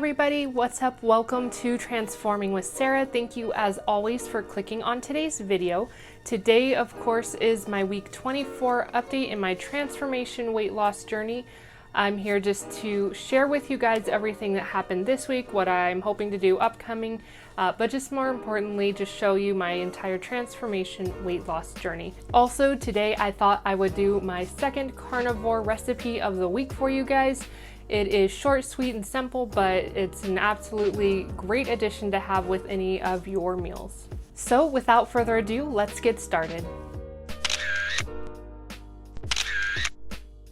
everybody, what's up? Welcome to Transforming with Sarah. Thank you as always for clicking on today's video. Today, of course, is my week 24 update in my transformation weight loss journey. I'm here just to share with you guys everything that happened this week, what I'm hoping to do upcoming, but just more importantly, just show you my entire transformation weight loss journey. Also, today I thought I would do my second carnivore recipe of the week for you guys. It is short, sweet, and simple, but it's an absolutely great addition to have with any of your meals. So without further ado, let's get started.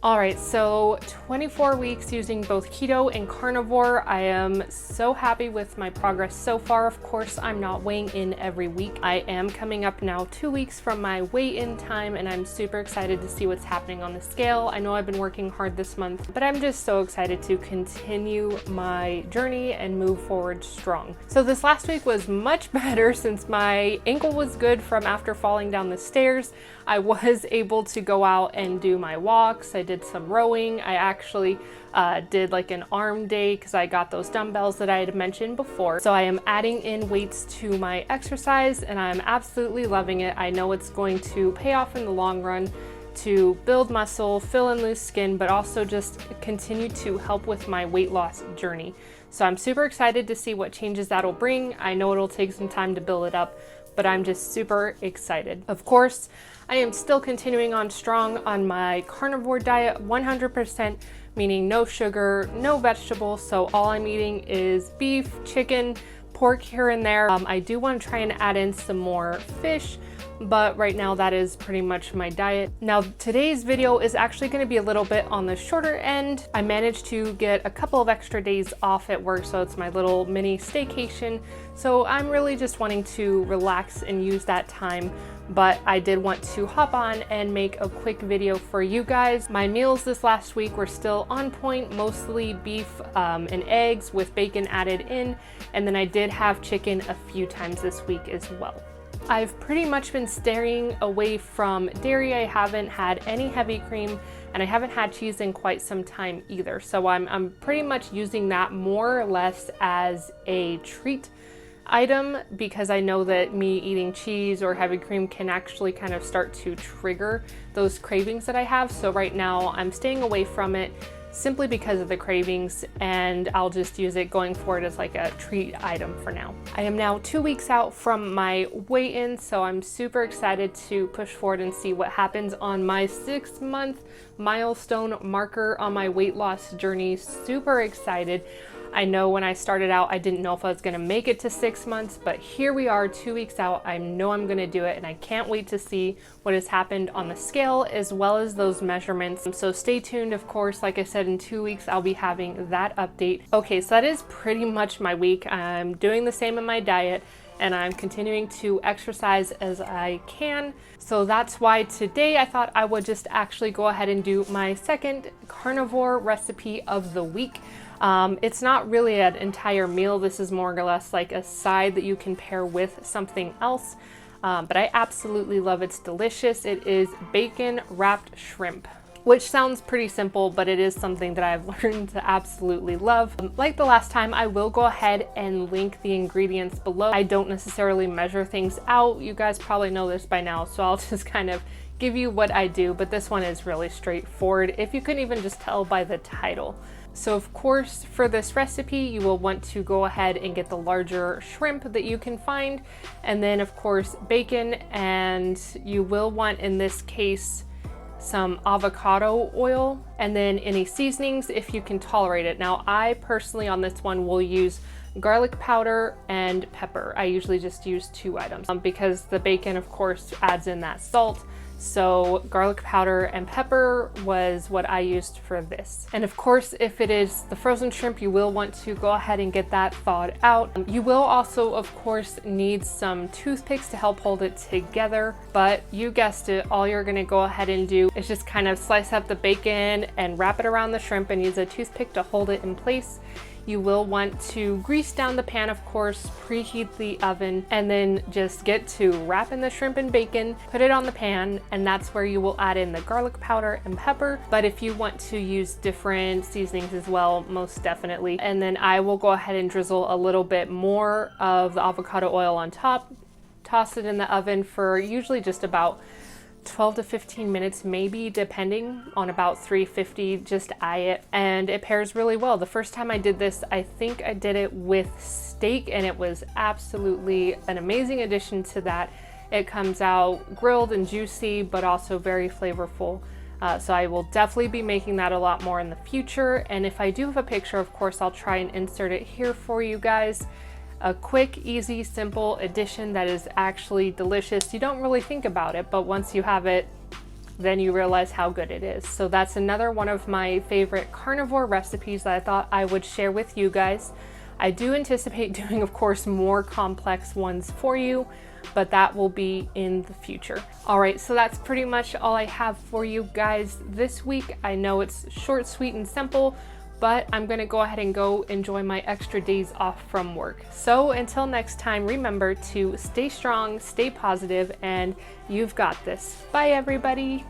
All right, so 24 weeks using both keto and carnivore. I am so happy with my progress so far. Of course, I'm not weighing in every week. I am coming up now 2 weeks from my weigh-in time, and I'm super excited to see what's happening on the scale. I know I've been working hard this month, but I'm just so excited to continue my journey and move forward strong. So this last week was much better since my ankle was good from after falling down the stairs. I was able to go out and do my walks. I did some rowing. I actually did like an arm day because I got those dumbbells that I had mentioned before. So I am adding in weights to my exercise and I'm absolutely loving it. I know it's going to pay off in the long run to build muscle, fill in loose skin, but also just continue to help with my weight loss journey. So I'm super excited to see what changes that'll bring. I know it'll take some time to build it up, but I'm just super excited. Of course, I am still continuing on strong on my carnivore diet, 100%, meaning no sugar, no vegetables. So all I'm eating is beef, chicken, pork here and there. I do want to try and add in some more fish, but right now that is pretty much my diet. Now today's video is actually going to be a little bit on the shorter end. I managed to get a couple of extra days off at work, so it's my little mini staycation. So I'm really just wanting to relax and use that time, but I did want to hop on and make a quick video for you guys. My meals this last week were still on point, mostly beef and eggs with bacon added in, and then I did have chicken a few times this week as well. I've pretty much been staying away from dairy. I haven't had any heavy cream and I haven't had cheese in quite some time either. So I'm pretty much using that more or less as a treat item because I know that me eating cheese or heavy cream can actually kind of start to trigger those cravings that I have. So right now I'm staying away from it simply because of the cravings, and I'll just use it going forward as like a treat item for now. I am now 2 weeks out from my weigh-in, so I'm super excited to push forward and see what happens on my 6-month milestone marker on my weight loss journey. Super excited. I know when I started out, I didn't know if I was gonna make it to 6 months, but here we are 2 weeks out. I know I'm gonna do it and I can't wait to see what has happened on the scale as well as those measurements. So stay tuned, of course. Like I said, in 2 weeks, I'll be having that update. Okay, so that is pretty much my week. I'm doing the same in my diet and I'm continuing to exercise as I can. So that's why today I thought I would just actually go ahead and do my second carnivore recipe of the week. It's not really an entire meal. This is more or less like a side that you can pair with something else, but I absolutely love it. It's delicious. It is bacon wrapped shrimp, which sounds pretty simple, but it is something that I've learned to absolutely love. Like the last time, I will go ahead and link the ingredients below. I don't necessarily measure things out. You guys probably know this by now, so I'll just kind of give you what I do, but this one is really straightforward, if you couldn't even just tell by the title. So of course, for this recipe, you will want to go ahead and get the larger shrimp that you can find, and then of course bacon, and you will want, in this case, some avocado oil, and then any seasonings if you can tolerate it. Now I personally on this one will use garlic powder and pepper. I usually just use 2 items because the bacon of course adds in that salt. So garlic powder and pepper was what I used for this. And of course, if it is the frozen shrimp, you will want to go ahead and get that thawed out. You will also, of course, need some toothpicks to help hold it together. But you guessed it, all you're gonna go ahead and do is just kind of slice up the bacon and wrap it around the shrimp and use a toothpick to hold it in place. You will want to grease down the pan, of course, preheat the oven, and then just get to wrapping the shrimp in bacon, put it on the pan, and that's where you will add in the garlic powder and pepper. But if you want to use different seasonings as well, most definitely. And then I will go ahead and drizzle a little bit more of the avocado oil on top, toss it in the oven for usually just about 12 to 15 minutes, maybe, depending on about 350. Just eye it, and it pairs really well. The first time I did this, I think I did it with steak, and it was absolutely an amazing addition to that. It comes out grilled and juicy, but also very flavorful. So I will definitely be making that a lot more in the future. And if I do have a picture, of course, I'll try and insert it here for you guys. A quick, easy, simple addition that is actually delicious. You don't really think about it, but once you have it, then you realize how good it is. So that's another one of my favorite carnivore recipes that I thought I would share with you guys. I do anticipate doing, of course, more complex ones for you, but that will be in the future. All right, so that's pretty much all I have for you guys this week. I know it's short, sweet, and simple, but I'm gonna go ahead and go enjoy my extra days off from work. So until next time, remember to stay strong, stay positive, and you've got this. Bye, everybody.